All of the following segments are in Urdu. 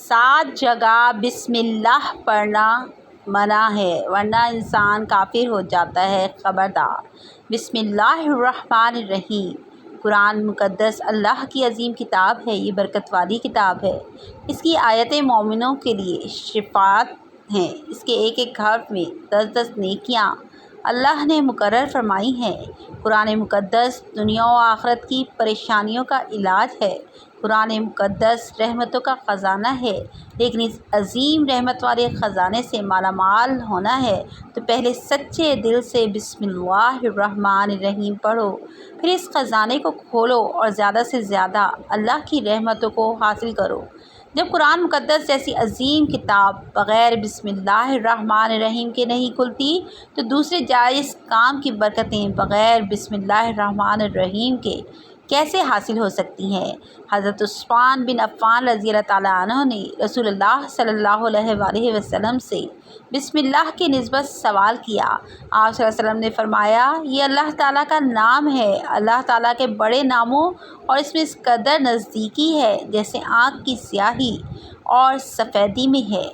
7 جگہ بسم اللہ پڑھنا منع ہے ورنہ انسان کافر ہو جاتا ہے، خبردار۔ بسم اللہ الرحمن الرحیم۔ قرآن مقدس اللہ کی عظیم کتاب ہے، یہ برکت والی کتاب ہے۔ اس کی آیتیں مومنوں کے لیے شفاعت ہیں۔ اس کے ایک ایک حرف میں 10 نیکیاں اللہ نے مقرر فرمائی ہیں۔ قرآن مقدس دنیا و آخرت کی پریشانیوں کا علاج ہے۔ قرآن مقدس رحمتوں کا خزانہ ہے، لیکن اس عظیم رحمت والے خزانے سے مالا مال ہونا ہے تو پہلے سچے دل سے بسم اللہ الرحمن الرحیم پڑھو، پھر اس خزانے کو کھولو اور زیادہ سے زیادہ اللہ کی رحمتوں کو حاصل کرو۔ جب قرآن مقدس جیسی عظیم کتاب بغیر بسم اللہ الرحمن الرحیم کے نہیں کھلتی تو دوسرے جائز کام کی برکتیں بغیر بسم اللہ الرحمن الرحیم کے کیسے حاصل ہو سکتی ہیں؟ حضرت عثمان بن عفان رضی اللہ تعالیٰ عنہ نے رسول اللہ صلی اللہ علیہ وآلہ وسلم سے بسم اللہ کی نسبت سوال کیا۔ آپ صلی اللہ علیہ وسلم نے فرمایا، یہ اللہ تعالیٰ کا نام ہے، اللہ تعالیٰ کے بڑے ناموں اور اس میں اس قدر نزدیکی ہے جیسے آنکھ کی سیاہی اور سفیدی میں ہے۔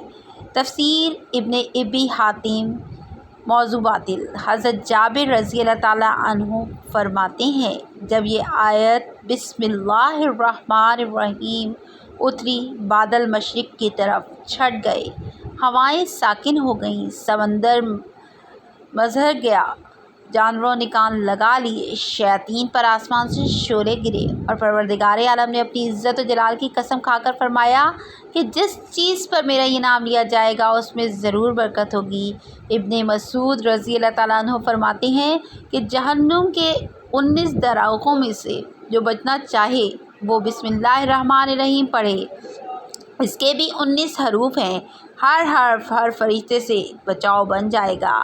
تفسیر ابن ابی حاتم۔ موضوع باطل۔ حضرت جابر رضی اللہ تعالیٰ عنہ فرماتے ہیں، جب یہ آیت بسم اللہ الرحمن الرحیم اتری، بادل مشرق کی طرف چھٹ گئے، ہوائیں ساکن ہو گئیں، سمندر مظہر گیا، جانوروں نے کان لگا لیے، شیاطین پر آسمان سے شعلے گرے، اور پروردگار عالم نے اپنی عزت و جلال کی قسم کھا کر فرمایا کہ جس چیز پر میرا یہ نام لیا جائے گا اس میں ضرور برکت ہوگی۔ ابن مسعود رضی اللہ تعالیٰ عنہ فرماتے ہیں کہ جہنم کے 19 دراغوں میں سے جو بچنا چاہے وہ بسم اللہ الرحمن الرحیم پڑھے۔ اس کے بھی 19 حروف ہیں، ہر حرف ہر فرشتے سے بچاؤ بن جائے گا۔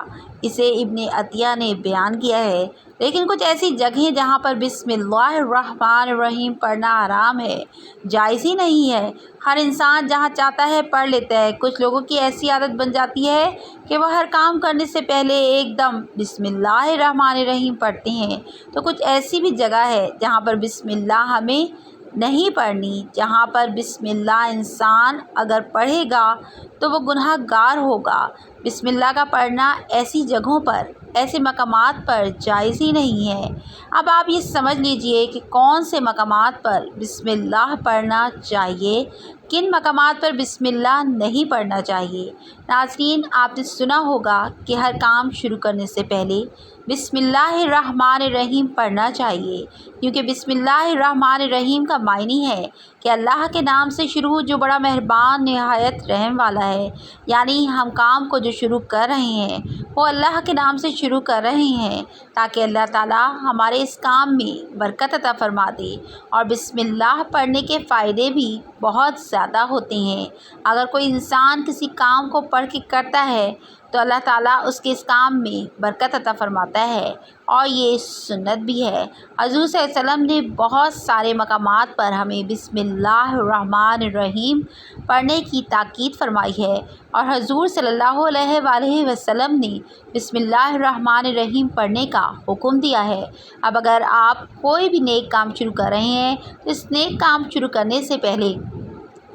اسے ابن عطیہ نے بیان کیا ہے۔ لیکن کچھ ایسی جگہیں جہاں پر بسم اللہ الرحمن الرحیم پڑھنا حرام ہے، جائز ہی نہیں ہے۔ ہر انسان جہاں چاہتا ہے پڑھ لیتا ہے۔ کچھ لوگوں کی ایسی عادت بن جاتی ہے کہ وہ ہر کام کرنے سے پہلے ایک دم بسم اللہ الرحمن الرحیم پڑھتے ہیں، تو کچھ ایسی بھی جگہ ہے جہاں پر بسم اللہ ہمیں نہیں پڑھنی۔ جہاں پر بسم اللہ انسان اگر پڑھے گا تو وہ گناہ گار ہوگا۔ بسم اللہ کا پڑھنا ایسی جگہوں پر، ایسے مقامات پر جائز ہی نہیں ہے۔ اب آپ یہ سمجھ لیجئے کہ کون سے مقامات پر بسم اللہ پڑھنا چاہیے، کن مقامات پر بسم اللہ نہیں پڑھنا چاہیے۔ ناظرین، آپ نے سنا ہوگا کہ ہر کام شروع کرنے سے پہلے بسم اللہ الرحمن الرحیم پڑھنا چاہیے، کیونکہ بسم اللہ الرحمن الرحیم کا معنی ہے کہ اللہ کے نام سے شروع جو بڑا مہربان نہایت رحم والا ہے، یعنی ہم کام کو جو شروع کر رہے ہیں وہ اللہ کے نام سے شروع کر رہے ہیں تاکہ اللہ تعالیٰ ہمارے اس کام میں برکت عطا فرما دے۔ اور بسم اللہ پڑھنے کے فائدے بھی بہت زیادہ ہوتے ہیں۔ اگر کوئی انسان کسی کام کو پڑھ کے کرتا ہے تو اللہ تعالیٰ اس کے اس کام میں برکت عطا فرماتا ہے، اور یہ سنت بھی ہے۔ حضور صلی اللہ علیہ وسلم نے بہت سارے مقامات پر ہمیں بسم اللہ الرحمن الرحیم پڑھنے کی تاکید فرمائی ہے، اور حضور صلی اللہ علیہ وآلہ وسلم نے بسم اللہ الرحمن الرحیم پڑھنے کا حکم دیا ہے۔ اب اگر آپ کوئی بھی نیک کام شروع کر رہے ہیں تو اس نیک کام شروع کرنے سے پہلے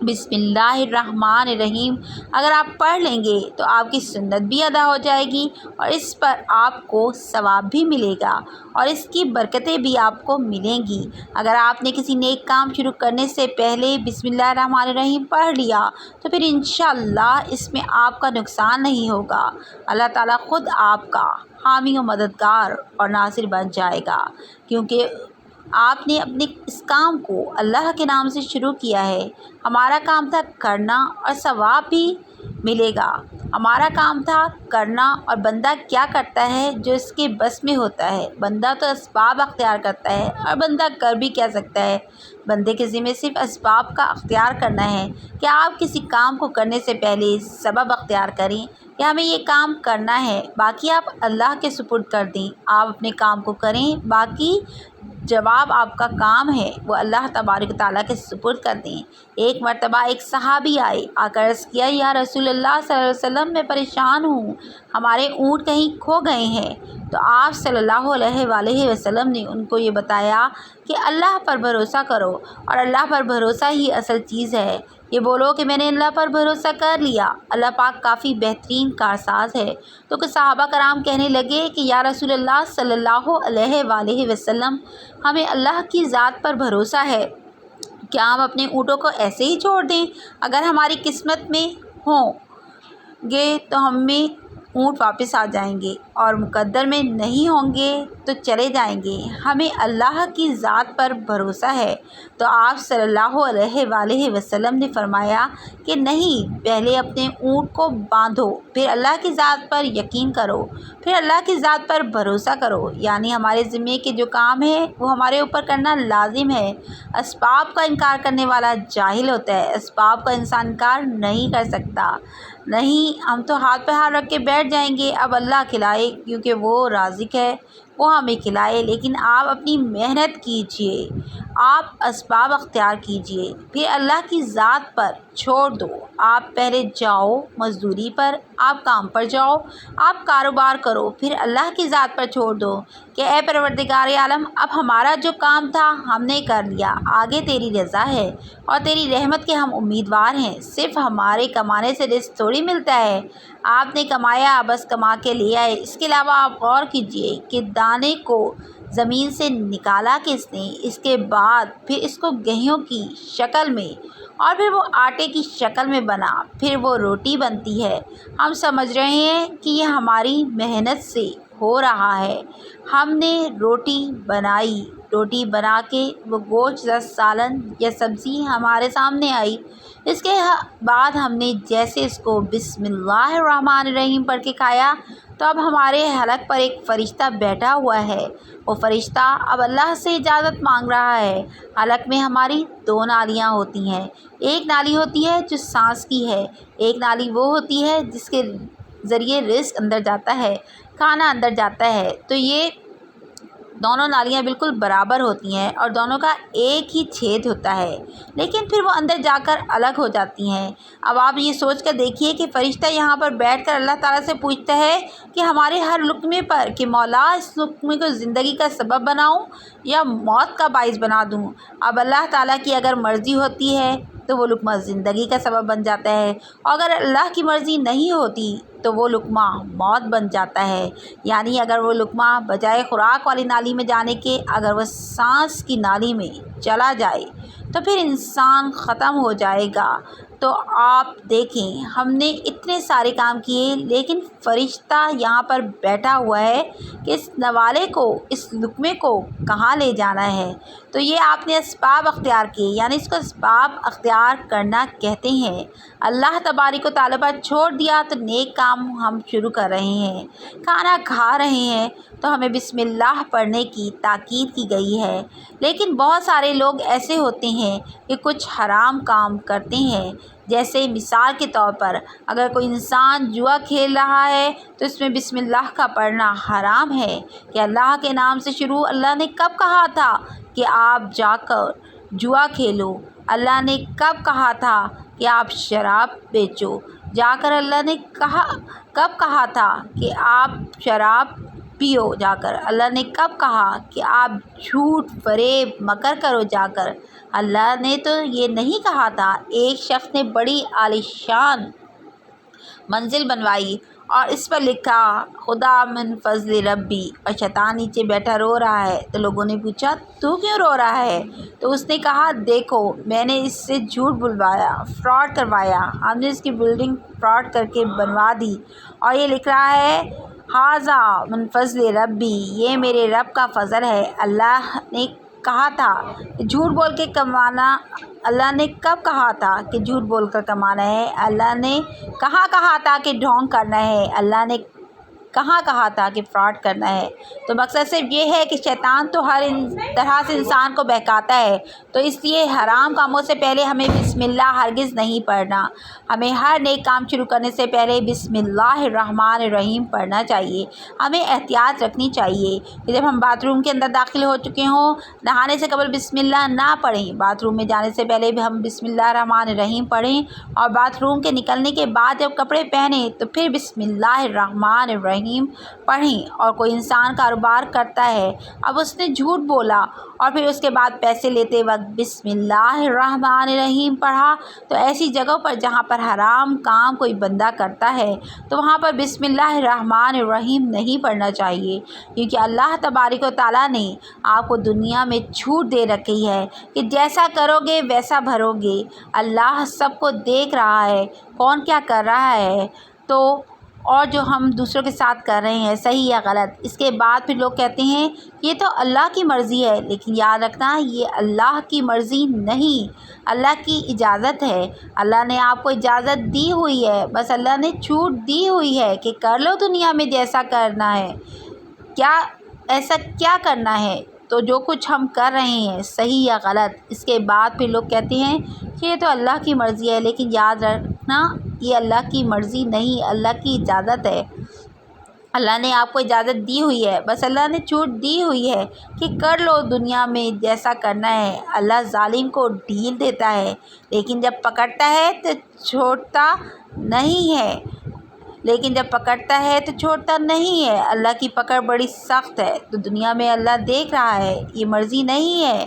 بسم اللہ الرحمن الرحیم اگر آپ پڑھ لیں گے تو آپ کی سنت بھی ادا ہو جائے گی، اور اس پر آپ کو ثواب بھی ملے گا اور اس کی برکتیں بھی آپ کو ملیں گی۔ اگر آپ نے کسی نیک کام شروع کرنے سے پہلے بسم اللہ الرحمن الرحیم پڑھ لیا تو پھر انشاءاللہ اس میں آپ کا نقصان نہیں ہوگا۔ اللہ تعالیٰ خود آپ کا حامی و مددگار اور ناصر بن جائے گا، کیونکہ آپ نے اپنے اس کام کو اللہ کے نام سے شروع کیا ہے۔ ہمارا کام تھا کرنا اور ثواب بھی ملے گا۔ ہمارا کام تھا کرنا، اور بندہ کیا کرتا ہے جو اس کے بس میں ہوتا ہے۔ بندہ تو اسباب اختیار کرتا ہے، اور بندہ کر بھی کیا سکتا ہے۔ بندے کے ذمہ صرف اسباب کا اختیار کرنا ہے کہ آپ کسی کام کو کرنے سے پہلے سبب اختیار کریں کہ ہمیں یہ کام کرنا ہے، باقی آپ اللہ کے سپرد کر دیں۔ آپ اپنے کام کو کریں، باقی جواب آپ کا کام ہے وہ اللہ تبارک و تعالیٰ کے سپرد کر دیں۔ ایک مرتبہ ایک صحابی آئے، آ کر عرض کیا، یا رسول اللہ صلی اللہ علیہ وسلم میں پریشان ہوں، ہمارے اونٹ کہیں کھو گئے ہیں۔ تو آپ صلی اللہ علیہ وآلہ وسلم نے ان کو یہ بتایا کہ اللہ پر بھروسہ کرو اور اللہ پر بھروسہ ہی اصل چیز ہے۔ یہ بولو کہ میں نے اللہ پر بھروسہ کر لیا۔ اللہ پاک کافی بہترین کارساز ہے۔ تو کہ صحابہ کرام کہنے لگے کہ یا رسول اللہ صلی اللہ علیہ وآلہ وسلم، ہمیں اللہ کی ذات پر بھروسہ ہے، کیا ہم اپنے اونٹوں کو ایسے ہی چھوڑ دیں؟ اگر ہماری قسمت میں ہوں گے تو ہمیں اونٹ واپس آ جائیں گے، اور مقدر میں نہیں ہوں گے تو چلے جائیں گے۔ ہمیں اللہ کی ذات پر بھروسہ ہے۔ تو آپ صلی اللہ علیہ وآلہ وسلم نے فرمایا کہ نہیں، پہلے اپنے اونٹ کو باندھو، پھر اللہ کی ذات پر یقین کرو، پھر اللہ کی ذات پر بھروسہ کرو۔ یعنی ہمارے ذمے کے جو کام ہے وہ ہمارے اوپر کرنا لازم ہے۔ اسباب کا انکار کرنے والا جاہل ہوتا ہے۔ اسباب کا انسان انکار نہیں کر سکتا۔ نہیں، ہم تو ہاتھ پہ ہاتھ رکھ کے بیٹھ جائیں گے، اب اللہ کھلائے، کیونکہ وہ رازق ہے، وہ ہمیں کھلائے۔ لیکن آپ اپنی محنت کیجئے، آپ اسباب اختیار کیجئے، پھر اللہ کی ذات پر چھوڑ دو۔ آپ پہلے جاؤ مزدوری پر، آپ کام پر جاؤ، آپ کاروبار کرو، پھر اللہ کی ذات پر چھوڑ دو کہ اے پروردگار عالم، اب ہمارا جو کام تھا ہم نے کر لیا، آگے تیری رضا ہے اور تیری رحمت کے ہم امیدوار ہیں۔ صرف ہمارے کمانے سے رزق تھوڑی ملتا ہے۔ آپ نے کمایا، بس کما کے لے آئے۔ اس کے علاوہ آپ غور کیجئے کہ دانے کو زمین سے نکالا کس نے، اس کے بعد پھر اس کو گیہوں کی شکل میں اور پھر وہ آٹے کی شکل میں بنا، پھر وہ روٹی بنتی ہے۔ ہم سمجھ رہے ہیں کہ یہ ہماری محنت سے ہو رہا ہے۔ ہم نے روٹی بنائی، روٹی بنا کے وہ گوشت یا سالن یا سبزی ہمارے سامنے آئی، اس کے بعد ہم نے جیسے اس کو بسم اللہ الرحمن الرحیم پڑھ کے کھایا، تو اب ہمارے حلق پر ایک فرشتہ بیٹھا ہوا ہے۔ وہ فرشتہ اب اللہ سے اجازت مانگ رہا ہے۔ حلق میں ہماری دو نالیاں ہوتی ہیں۔ ایک نالی ہوتی ہے جو سانس کی ہے، ایک نالی وہ ہوتی ہے جس کے ذریعے رزق اندر جاتا ہے، کھانا اندر جاتا ہے۔ تو یہ دونوں نالیاں بالکل برابر ہوتی ہیں اور دونوں کا ایک ہی چھید ہوتا ہے، لیکن پھر وہ اندر جا کر الگ ہو جاتی ہیں۔ اب آپ یہ سوچ کر دیکھیے کہ فرشتہ یہاں پر بیٹھ کر اللہ تعالیٰ سے پوچھتا ہے کہ ہمارے ہر لقمے پر کہ مولا اس لقمے کو زندگی کا سبب بناؤں یا موت کا باعث بنا دوں۔ اب اللہ تعالیٰ کی اگر مرضی ہوتی ہے تو وہ لقمہ زندگی کا سبب بن جاتا ہے، اور اگر اللہ کی مرضی نہیں ہوتی تو وہ لقمہ موت بن جاتا ہے۔ یعنی اگر وہ لقمہ بجائے خوراک والی نالی میں جانے کے اگر وہ سانس کی نالی میں چلا جائے تو پھر انسان ختم ہو جائے گا۔ تو آپ دیکھیں، ہم نے اتنے سارے کام کیے، لیکن فرشتہ یہاں پر بیٹھا ہوا ہے کہ اس نوالے کو، اس لقمے کو کہاں لے جانا ہے۔ تو یہ آپ نے اسباب اختیار کیے، یعنی اس کو اسباب اختیار کرنا کہتے ہیں۔ اللہ تبارک و تعالیٰ پر چھوڑ دیا تو نیک کام ہم شروع کر رہے ہیں، کھانا کھا رہے ہیں تو ہمیں بسم اللہ پڑھنے کی تاکید کی گئی ہے۔ لیکن بہت سارے لوگ ایسے ہوتے ہیں کہ کچھ حرام کام کرتے ہیں، جیسے مثال کے طور پر اگر کوئی انسان جوا کھیل رہا ہے تو اس میں بسم اللہ کا پڑھنا حرام ہے کہ اللہ کے نام سے شروع۔ اللہ نے کب کہا تھا کہ آپ جا کر جوا کھیلو؟ اللہ نے کب کہا تھا کہ آپ شراب بیچو جا کر؟ اللہ نے کب کہا تھا کہ آپ شراب پیو جا کر؟ اللہ نے کب کہا کہ آپ جھوٹ فریب مکر کرو جا کر؟ اللہ نے تو یہ نہیں کہا تھا۔ ایک شخص نے بڑی عالیشان منزل بنوائی اور اس پر لکھا خدا من فضل ربی، اور شیطان نیچے بیٹھا رو رہا ہے۔ تو لوگوں نے پوچھا تو کیوں رو رہا ہے؟ تو اس نے کہا دیکھو، میں نے اس سے جھوٹ بلوایا، فراڈ کروایا، ہم نے اس کی بلڈنگ فراڈ کر کے بنوا دی، اور یہ لکھ رہا ہے ھذا من فضل ربی، یہ میرے رب کا فضل ہے۔ اللہ نے کہا تھا کہ جھوٹ بول کے کمانا، اللہ نے کب کہا تھا کہ جھوٹ بول کر کمانا ہے؟ اللہ نے کہاں کہا تھا کہ ڈھونگ کرنا ہے؟ اللہ نے کہاں کہا تھا کہ فراڈ کرنا ہے؟ تو مقصد صرف یہ ہے کہ شیطان تو ہر طرح سے انسان کو بہکاتا ہے، تو اس لیے حرام کاموں سے پہلے ہمیں بسم اللہ ہرگز نہیں پڑھنا۔ ہمیں ہر نیک کام شروع کرنے سے پہلے بسم اللہ الرحمن الرحیم پڑھنا چاہیے۔ ہمیں احتیاط رکھنی چاہیے کہ جب ہم باتھ روم کے اندر داخل ہو چکے ہوں، نہانے سے قبل بسم اللہ نہ پڑھیں، باتھ روم میں جانے سے پہلے بھی ہم بسم اللہ الرحمن الرحیم پڑھیں، اور باتھ روم کے نکلنے کے بعد جب کپڑے پہنیں تو پھر بسم اللہ الرحمن الرحیم الرحیم پڑھیں۔ اور کوئی انسان کاروبار کرتا ہے، اب اس نے جھوٹ بولا اور پھر اس کے بعد پیسے لیتے وقت بسم اللہ الرحمن الرحیم پڑھا، تو ایسی جگہوں پر جہاں پر حرام کام کوئی بندہ کرتا ہے تو وہاں پر بسم اللہ الرحمن الرحیم نہیں پڑھنا چاہیے، کیونکہ اللہ تبارک و تعالیٰ نے آپ کو دنیا میں چھوٹ دے رکھی ہے کہ جیسا کرو گے ویسا بھرو گے۔ اللہ سب کو دیکھ رہا ہے کون کیا کر رہا ہے، تو اور جو ہم دوسروں کے ساتھ کر رہے ہیں صحیح یا غلط۔ اس کے بعد پھر لوگ کہتے ہیں یہ تو اللہ کی مرضی ہے، لیکن یاد رکھنا یہ اللہ کی مرضی نہیں، اللہ کی اجازت ہے۔ اللہ نے آپ کو اجازت دی ہوئی ہے، بس اللہ نے چھوٹ دی ہوئی ہے کہ کر لو دنیا میں جیسا کرنا ہے، ایسا کیا کرنا ہے۔ تو جو کچھ ہم کر رہے ہیں صحیح یا غلط، اس کے بعد پھر لوگ کہتے ہیں کہ یہ تو اللہ کی مرضی ہے، لیکن یاد رکھنا یہ اللہ کی مرضی نہیں، اللہ کی اجازت ہے۔ اللہ نے آپ کو اجازت دی ہوئی ہے، بس اللہ نے چھوٹ دی ہوئی ہے کہ کر لو دنیا میں جیسا کرنا ہے۔ اللہ ظالم کو ڈھیل دیتا ہے، لیکن جب پکڑتا ہے تو چھوڑتا نہیں ہے، اللہ کی پکڑ بڑی سخت ہے۔ تو دنیا میں اللہ دیکھ رہا ہے، یہ مرضی نہیں ہے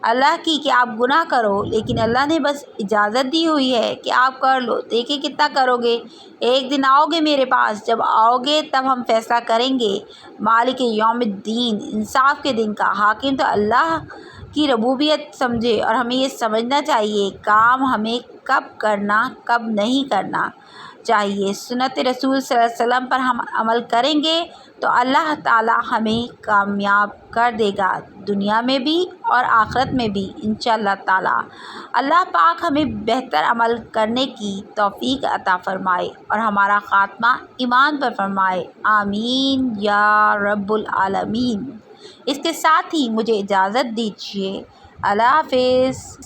اللہ کی کہ آپ گناہ کرو، لیکن اللہ نے بس اجازت دی ہوئی ہے کہ آپ کر لو، دیکھیں کتنا کرو گے۔ ایک دن آؤ گے میرے پاس، جب آؤ گے تب ہم فیصلہ کریں گے۔ مالک یوم الدین، انصاف کے دن کا حاکم تو اللہ کی ربوبیت سمجھے، اور ہمیں یہ سمجھنا چاہیے کام ہمیں کب کرنا کب نہیں کرنا چاہیے۔ سنت رسول صلی اللہ علیہ وسلم پر ہم عمل کریں گے تو اللہ تعالیٰ ہمیں کامیاب کر دے گا، دنیا میں بھی اور آخرت میں بھی انشاءاللہ تعالیٰ۔ اللہ پاک ہمیں بہتر عمل کرنے کی توفیق عطا فرمائے اور ہمارا خاتمہ ایمان پر فرمائے، آمین یا رب العالمین۔ اس کے ساتھ ہی مجھے اجازت دیجیے، اللہ حافظ۔